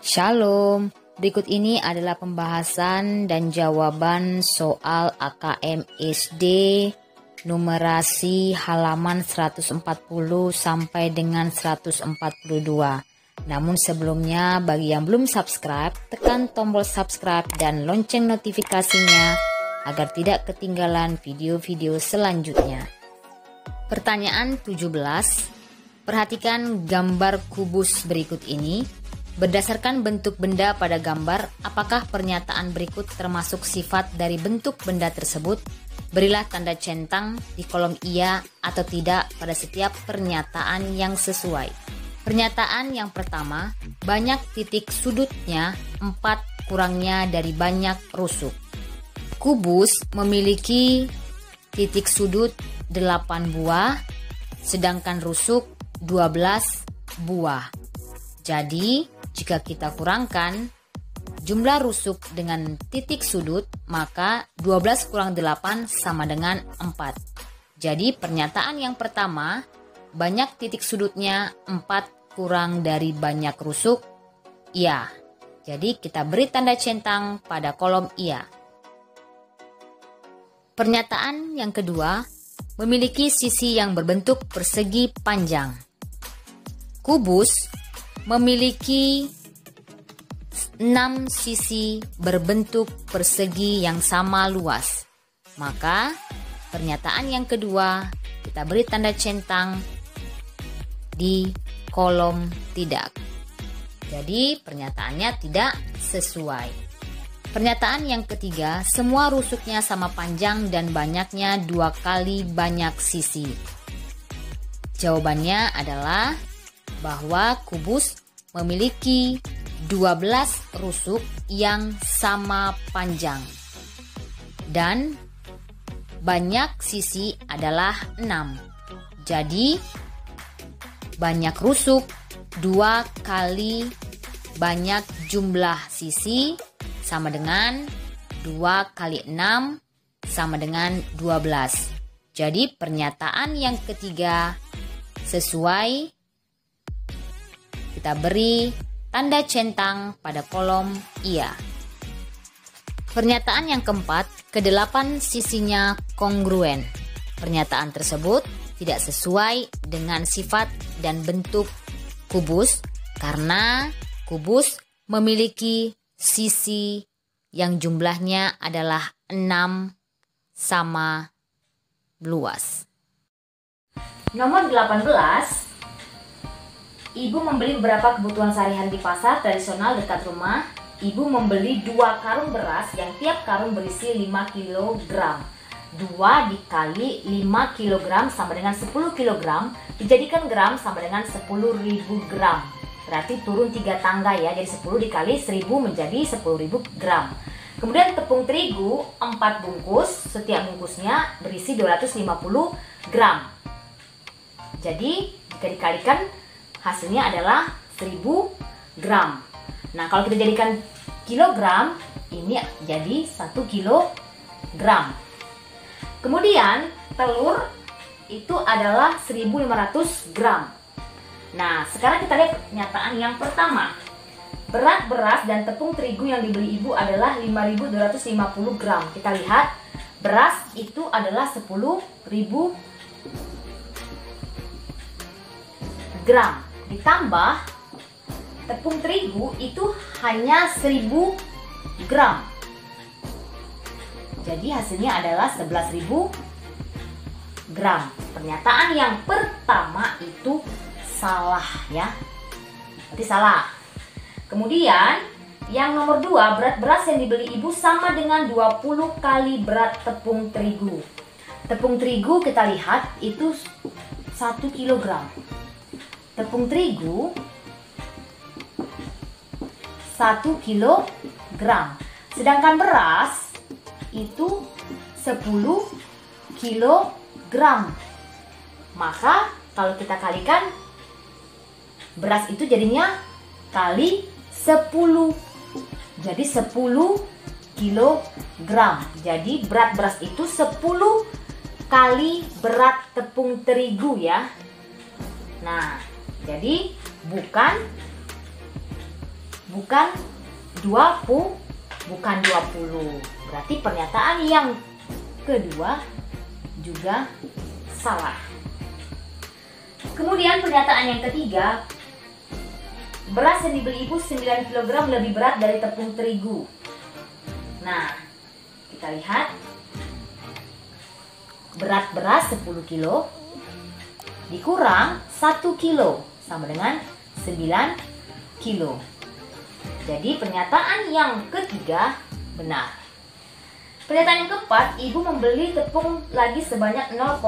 Shalom, berikut ini adalah pembahasan dan jawaban soal AKM SD numerasi halaman 140 sampai dengan 142. Namun sebelumnya, bagi yang belum subscribe, tekan tombol subscribe dan lonceng notifikasinya agar tidak ketinggalan video-video selanjutnya. Pertanyaan 17. Perhatikan gambar kubus berikut ini. Berdasarkan bentuk benda pada gambar, apakah pernyataan berikut termasuk sifat dari bentuk benda tersebut? Berilah tanda centang di kolom iya atau tidak pada setiap pernyataan yang sesuai. Pernyataan yang pertama, banyak titik sudutnya 4 kurangnya dari banyak rusuk. Kubus memiliki titik sudut 8 buah, sedangkan rusuk 12 buah. Jadi, jika kita kurangkan jumlah rusuk dengan titik sudut, maka 12 kurang 8 sama dengan 4. Jadi pernyataan yang pertama, banyak titik sudutnya 4 kurang dari banyak rusuk, iya. Jadi kita beri tanda centang pada kolom iya. Pernyataan yang kedua, memiliki sisi yang berbentuk persegi panjang. Kubus memiliki 6 sisi berbentuk persegi yang sama luas. Maka pernyataan yang kedua kita beri tanda centang di kolom tidak. Jadi pernyataannya tidak sesuai. Pernyataan yang ketiga, semua rusuknya sama panjang dan banyaknya 2 kali banyak sisi. Jawabannya adalah bahwa kubus memiliki 12 rusuk yang sama panjang dan banyak sisi adalah 6. Jadi banyak rusuk 2 kali banyak jumlah sisi sama dengan 2 kali 6 sama dengan 12. Jadi pernyataan yang ketiga sesuai. Kita beri tanda centang pada kolom iya. Pernyataan yang keempat, ke-8 sisinya kongruen. Pernyataan tersebut tidak sesuai dengan sifat dan bentuk kubus karena kubus memiliki sisi yang jumlahnya adalah 6 sama luas. Nomor 18. Ibu membeli beberapa kebutuhan sehari-hari di pasar tradisional dekat rumah. Ibu membeli 2 karung beras yang tiap karung berisi 5 kg. 2 dikali 5 kg sama dengan 10 kg. Dijadikan gram sama dengan 10.000 gram. Berarti turun 3 tangga ya. Jadi 10 dikali 1000 menjadi 10.000 gram. Kemudian tepung terigu 4 bungkus. Setiap bungkusnya berisi 250 gram. Jadi jika dikalikan hasilnya adalah 1000 gram. Nah, kalau kita jadikan kilogram, ini jadi 1 kilogram. Kemudian, telur itu adalah 1500 gram. Nah, sekarang kita lihat pernyataan yang pertama. Berat beras dan tepung terigu yang dibeli ibu adalah 5250 gram. Kita lihat, beras itu adalah 10.000 gram. Ditambah tepung terigu itu hanya 1000 gram. Jadi hasilnya adalah 11.000 gram. Pernyataan yang pertama itu salah ya. Berarti salah. Kemudian yang nomor 2, berat beras yang dibeli ibu sama dengan 20 kali berat tepung terigu. Tepung terigu kita lihat itu 1 kilogram. Tepung terigu 1 kilogram. Sedangkan beras itu 10 kilogram. Maka kalau kita kalikan, beras itu jadinya kali 10. Jadi 10 kilogram. Jadi berat beras itu 10 kali berat tepung terigu ya. Nah, jadi bukan bukan 20. Berarti pernyataan yang kedua juga salah. Kemudian pernyataan yang ketiga, beras yang dibeli ibu 9 kg lebih berat dari tepung terigu. Nah, kita lihat berat beras 10 kg dikurang 1 kg sama dengan 9 kg. Jadi pernyataan yang ketiga benar. Pernyataan yang keempat, ibu membeli tepung lagi sebanyak 0,5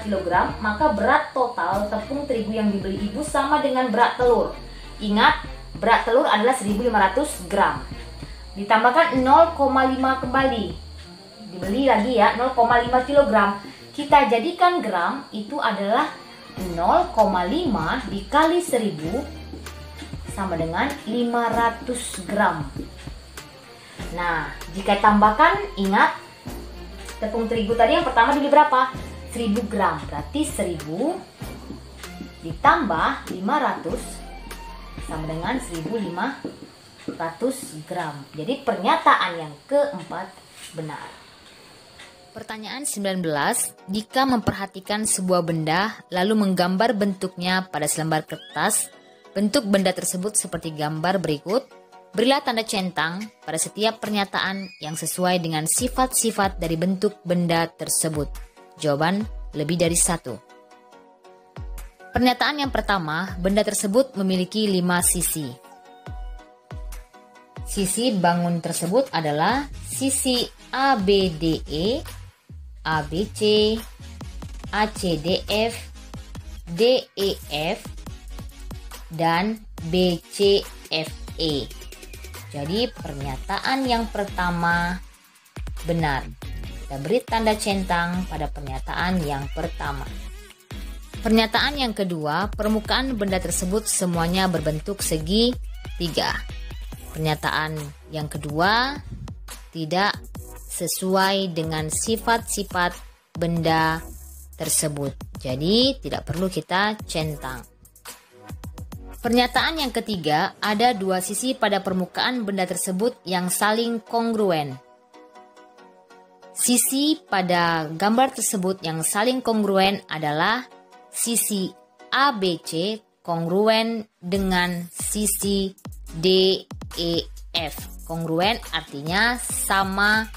kg, maka berat total tepung terigu yang dibeli ibu sama dengan berat telur. Ingat, berat telur adalah 1500 gram. Ditambahkan 0,5 kembali. Dibeli lagi ya, 0,5 kg. Kita jadikan gram, itu adalah 0,5 dikali 1000 sama dengan 500 gram. Nah, jika tambahkan, ingat tepung terigu tadi yang pertama dibeli berapa? 1000 gram. Berarti 1000 ditambah 500 sama dengan 1500 gram. Jadi pernyataan yang keempat benar. Pertanyaan 19. Jika memperhatikan sebuah benda lalu menggambar bentuknya pada selembar kertas, bentuk benda tersebut seperti gambar berikut. Berilah tanda centang pada setiap pernyataan yang sesuai dengan sifat-sifat dari bentuk benda tersebut. Jawaban lebih dari 1. Pernyataan yang pertama, benda tersebut memiliki 5 sisi. Sisi bangun tersebut adalah sisi ABDE, ABC, ACDF, DEF, dan BCFE. Jadi pernyataan yang pertama benar. Kita beri tanda centang pada pernyataan yang pertama. Pernyataan yang kedua, permukaan benda tersebut semuanya berbentuk segi 3. Pernyataan yang kedua tidak sesuai dengan sifat-sifat benda tersebut. Jadi tidak perlu kita centang. Pernyataan yang ketiga, ada 2 sisi pada permukaan benda tersebut yang saling kongruen. Sisi pada gambar tersebut yang saling kongruen adalah sisi ABC kongruen dengan sisi DEF. Kongruen artinya sama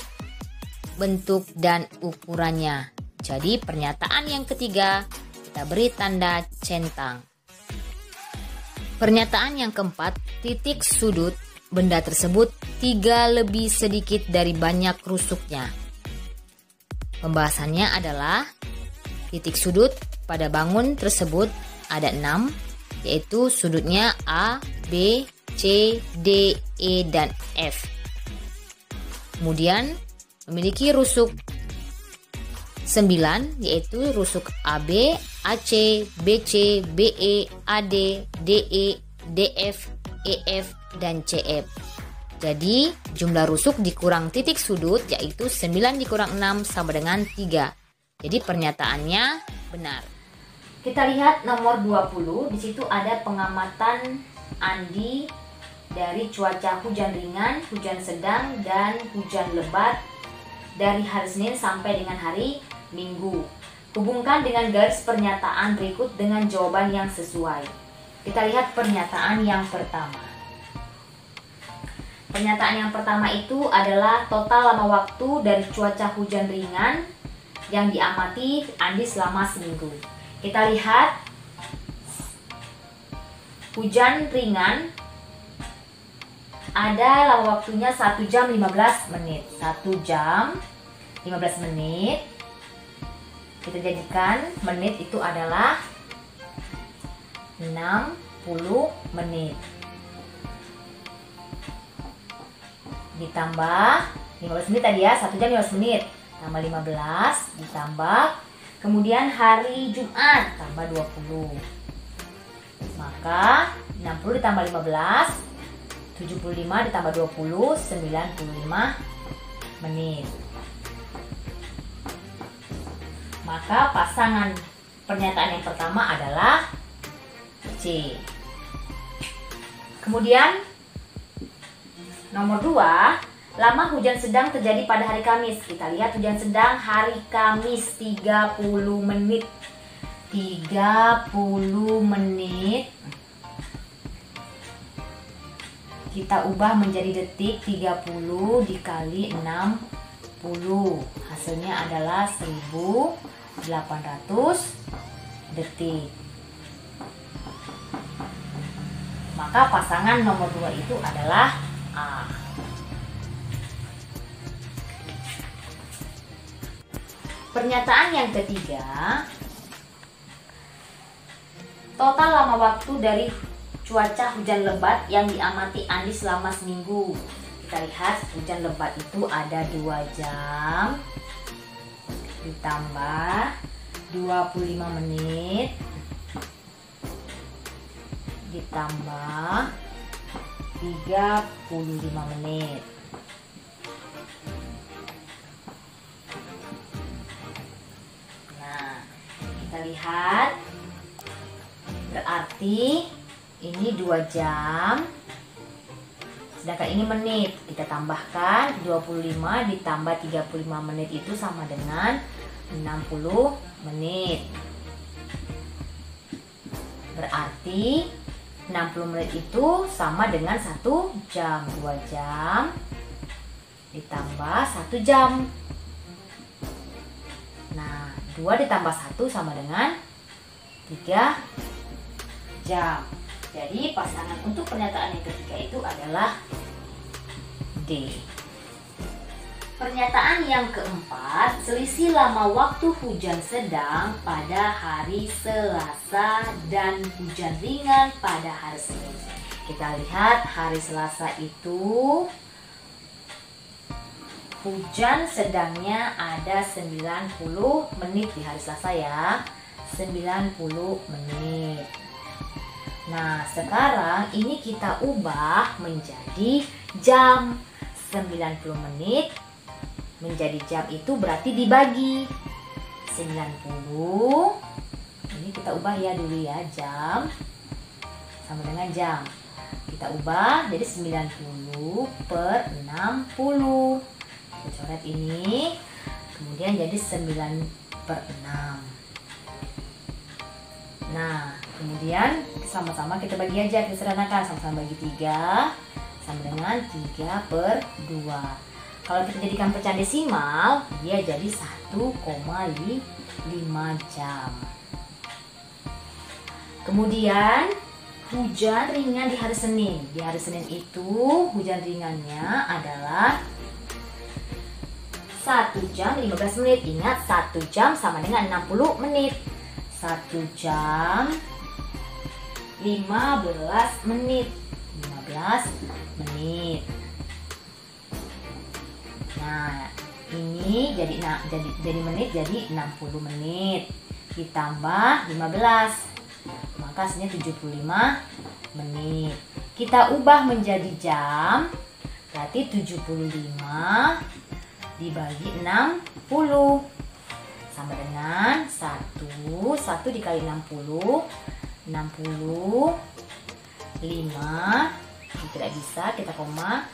bentuk dan ukurannya. Jadi pernyataan yang ketiga kita beri tanda centang. Pernyataan yang keempat, titik sudut benda tersebut 3 lebih sedikit dari banyak rusuknya. Pembahasannya adalah titik sudut pada bangun tersebut ada 6, yaitu sudutnya A, B, C, D, E, dan F. Kemudian memiliki rusuk 9, yaitu rusuk AB, AC, BC, BE, AD, DE, DF, EF, dan CF. Jadi jumlah rusuk dikurang titik sudut yaitu 9 dikurang 6 sama dengan 3. Jadi pernyataannya benar. Kita lihat nomor 20. Di situ ada pengamatan Andi dari cuaca hujan ringan, hujan sedang, dan hujan lebat dari hari Senin sampai dengan hari Minggu. Hubungkan dengan garis pernyataan berikut dengan jawaban yang sesuai. Kita lihat pernyataan yang pertama. Pernyataan yang pertama itu adalah total lama waktu dari cuaca hujan ringan yang diamati Andi selama seminggu. Kita lihat hujan ringan ada lama waktunya 1 jam 15 menit. 1 jam 15 menit. Kita jadikan menit itu adalah 60 menit. Ditambah 15 menit tadi ya, 1 jam 15 menit. Tambah 15, ditambah. Kemudian hari Jumat, tambah 20. Maka 60 ditambah 15, 75 ditambah 20, 95 menit. Maka pasangan pernyataan yang pertama adalah C. Kemudian Nomor 2, lama hujan sedang terjadi pada hari Kamis. Kita lihat hujan sedang hari Kamis 30 menit. 30 menit kita ubah menjadi detik. 30 dikali 60, hasilnya adalah 1800 detik. Maka pasangan nomor 2 itu adalah A. Pernyataan yang ketiga, total lama waktu dari cuaca hujan lebat yang diamati Andi selama seminggu. Kita lihat hujan lebat itu ada 2 jam ditambah 25 menit ditambah 35 menit. Nah, kita lihat berarti ini 2 jam, sedangkan ini menit. Kita tambahkan 25 ditambah 35 menit itu sama dengan 60 menit. Berarti 60 menit itu sama dengan 1 jam. 2 jam ditambah 1 jam. Nah, 2 ditambah 1 sama dengan 3 jam. Jadi pasangan untuk pernyataan yang ketiga itu adalah D. Pernyataan yang keempat, selisih lama waktu hujan sedang pada hari Selasa dan hujan ringan pada hari Senin. Kita lihat hari Selasa itu hujan sedangnya ada 90 menit di hari Selasa ya. 90 menit. Nah, sekarang ini kita ubah menjadi jam. 90 menit menjadi jam itu berarti dibagi 90. Ini kita ubah ya dulu ya, jam sama dengan jam. Kita ubah jadi 90 per 60. Kita coret ini, kemudian jadi 9 per 6. Nah, kemudian sama-sama kita bagi aja, kita sederhanakan. Sama-sama bagi 3 sama dengan 3 per 2. Kalau kita jadikan pecahan desimal, dia jadi 1,5 jam. Kemudian hujan ringan di hari Senin. Di hari Senin itu hujan ringannya adalah 1 jam 15 menit. Ingat, 1 jam sama dengan 60 menit. 1 jam 15 menit. 15 menit. Nah, ini jadi menit jadi 60 menit ditambah 15, maka hasilnya 75 menit. Kita ubah menjadi jam, berarti 75 dibagi 60 sama dengan 1 dikali 60, 65. Tidak bisa, kita koma.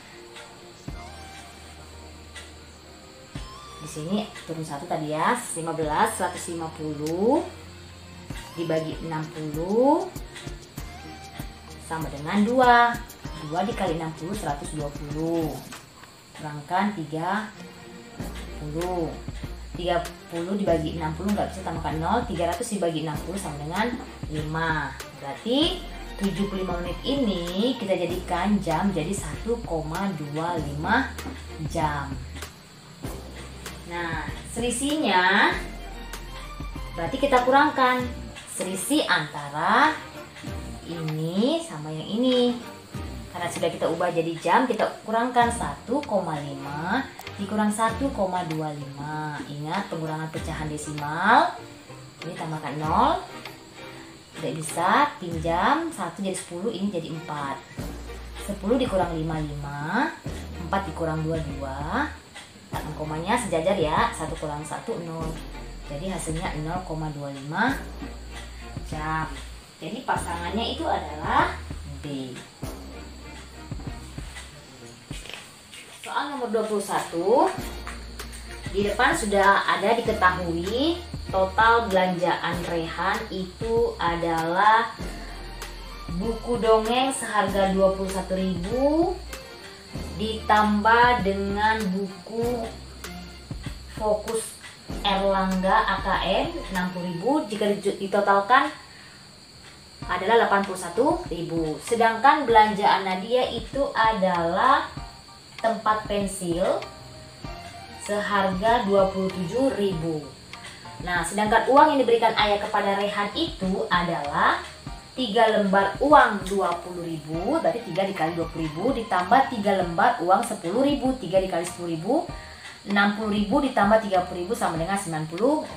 Di sini turun 1 tadi ya, 15, 150 dibagi 60 sama dengan 2. 2 dikali 60, 120. Kurangkan 30. 30 dibagi 60 nggak bisa, tambahkan 0. 300 dibagi 60 sama dengan 5. Berarti 75 menit ini kita jadikan jam, jadi 1,25 jam. Nah, selisihnya berarti kita kurangkan selisih antara ini sama yang ini. Karena sudah kita ubah jadi jam, kita kurangkan 1,5 dikurang 1,25. Ingat pengurangan pecahan desimal. Ini tambahkan 0. Tidak bisa, pinjam 1 jadi 10, ini jadi 4. 10 dikurang 5, 5. 4 dikurang 2, 2. Letakkan komanya sejajar ya, 1 kurang 1, 0. Jadi hasilnya 0,25 jam. Jadi pasangannya itu adalah B. Soal nomor 21. Di depan sudah ada diketahui total belanjaan Rehan itu adalah buku dongeng seharga 21.000 ditambah dengan buku Fokus Erlangga AKN 60.000, jika ditotalkan adalah 81.000. Sedangkan belanjaan Nadia itu adalah tempat pensil seharga 27.000. Nah, sedangkan uang yang diberikan ayah kepada Rehan itu adalah 3 lembar uang 20.000, berarti 3 dikali 20.000 ditambah 3 lembar uang 10.000, 3 dikali 10.000, 60.000 ditambah 30.000 sama dengan 90.000.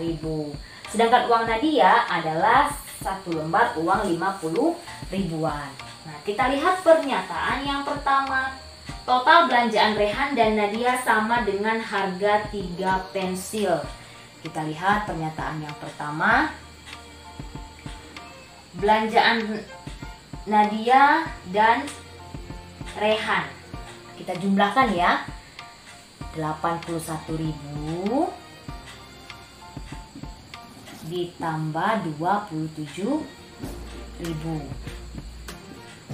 Sedangkan uang Nadia adalah 1 lembar uang 50 ribuan. Nah, kita lihat pernyataan yang pertama. Total belanjaan Rehan dan Nadia sama dengan harga 3 pensil. Kita lihat pernyataan yang pertama. Belanjaan Nadia dan Rehan, kita jumlahkan ya. 81.000 ditambah 27.000.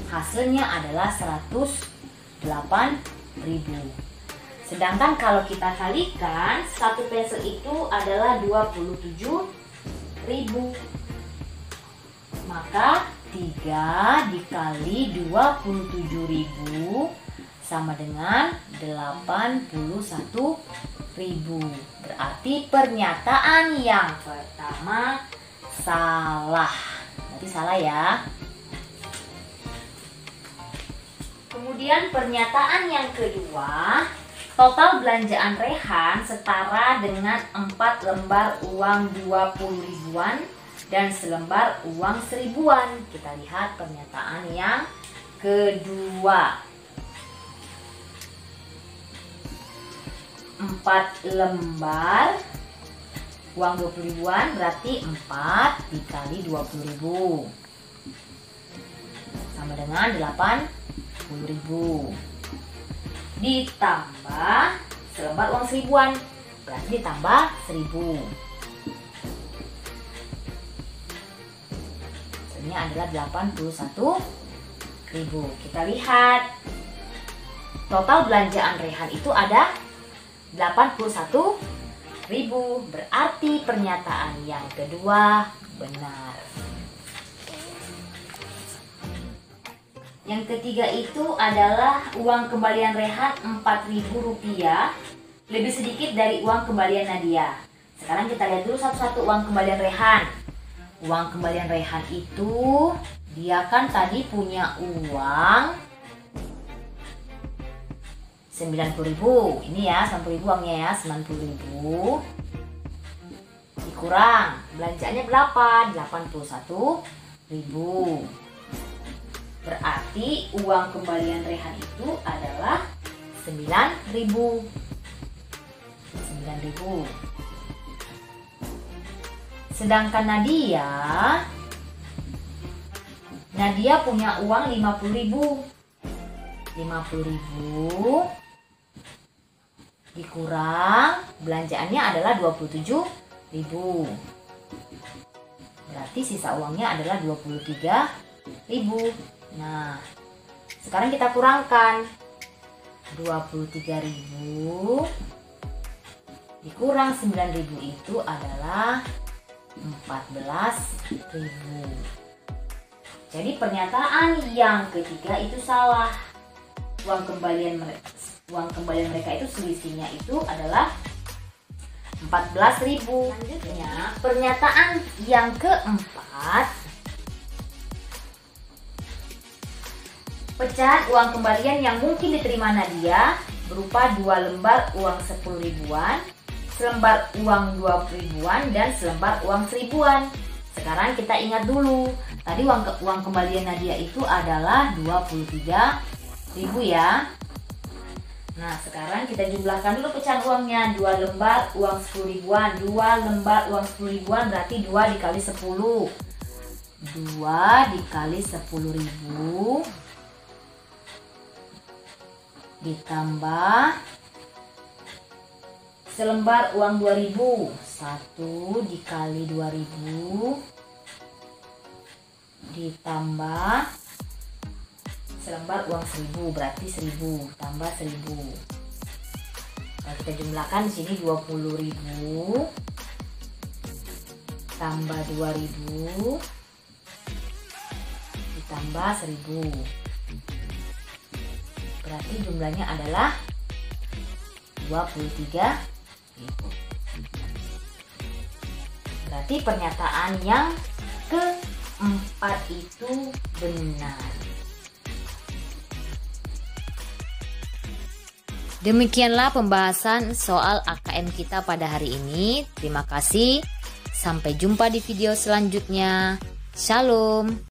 Hasilnya adalah 108.000. Sedangkan kalau kita kalikan, satu pensil itu adalah 27.000. Maka 3 dikali 27.000 sama dengan 81.000. Berarti pernyataan yang pertama salah. Berarti salah ya. Kemudian pernyataan yang kedua, total belanjaan Rehan setara dengan 4 lembar uang 20 ribuan dan selembar uang 1000-an. Kita lihat pernyataan yang kedua. 4 lembar uang 20 ribuan berarti 4 dikali 20.000 sama dengan 80.000 ditambah selembar uang 1000-an berarti ditambah 1000. Hasilnya adalah 81.000. Kita lihat total belanjaan Rehan itu ada 81.000. Berarti pernyataan yang kedua benar. Yang ketiga itu adalah uang kembalian Rehan Rp4.000 lebih sedikit dari uang kembalian Nadia. Sekarang kita lihat dulu satu-satu uang kembalian Rehan. Uang kembalian Rehan itu dia kan tadi punya uang 90.000. Ini ya 90.000 uangnya ya, 90.000 dikurang belanjaannya berapa? 81.000. Berarti uang kembalian Rehan itu adalah 9.000. Sedangkan Nadia punya uang 50.000. 50.000 dikurang belanjaannya adalah 27.000. Berarti sisa uangnya adalah 23.000. Nah, sekarang kita kurangkan 23.000 dikurang 9.000 itu adalah 14.000. Jadi pernyataan yang ketiga itu salah. Uang kembalian mereka itu selisihnya itu adalah 14.000. Selanjutnya pernyataan yang keempat, pecahan uang kembalian yang mungkin diterima Nadia berupa 2 lembar uang 10 ribuan, selembar uang 20 ribuan, dan selembar uang 1000-an. Sekarang kita ingat dulu, tadi uang kembalian Nadia itu adalah 23.000 ya. Nah, sekarang kita jumlahkan dulu pecahan uangnya. 2 lembar uang 10 ribuan, 2 lembar uang 10 ribuan berarti 2 dikali 10. 2 dikali 10.000 ditambah selembar uang 2000. 1 dikali 2000 ditambah selembar uang 1000, berarti 1000 tambah 1000. Kalau kita jumlahkan di sini 20.000 tambah 2000 ditambah 1000. Berarti jumlahnya adalah 23.000. Berarti pernyataan yang keempat itu benar. Demikianlah pembahasan soal AKM kita pada hari ini. Terima kasih. Sampai jumpa di video selanjutnya. Shalom.